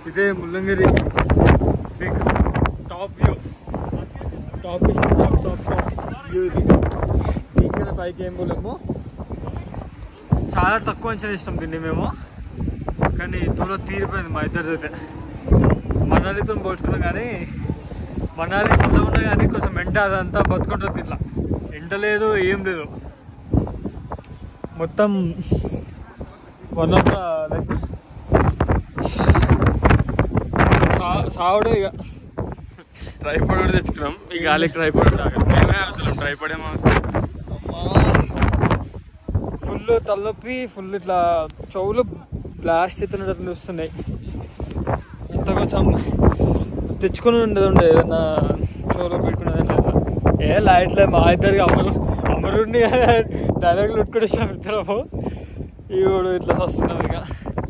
ఇదే ముల్లంగిరి peak top view ఇది peak పైకి ఏం పోలేము. చాలా తక్కువ అంచనా ఇష్టం దీన్ని మేము, కానీ దూరం తీరిపోయింది మా ఇద్దరిదైతే. మనాలితో పోల్చుకున్నాం కానీ మనాలి చల్లగా ఉన్నా కానీ కొంచెం ఎండ అదంతా బతుకుంటుంది. ఇట్లా ఎండ లేదు ఏం లేదు, మొత్తం వన్ ఆఫ్ ద లైక్ సావుడు. ఇక ట్రైపాడ్ కూడా తెచ్చుకున్నాం. ఈ గాలికి ట్రైపాడ్ మేమే అవుతున్నాం. ట్రైపాడ్ ఏమో ఫుల్ తలనొప్పి, ఫుల్ ఇట్లా చెవులు బ్లాస్ట్ అవుతున్నట్లు వస్తున్నాయి. ఎంత కొంచెం తెచ్చుకుని ఉండేది ఏదన్నా చెవులో పెట్టుకునేది అట్లా. లైట్లే మా ఇద్దరికి అమరుండి డైలాగులు పెట్టుకుని ఇష్టం ఇద్దరము. ఇవి ఇట్లా వస్తున్నాం. ఇక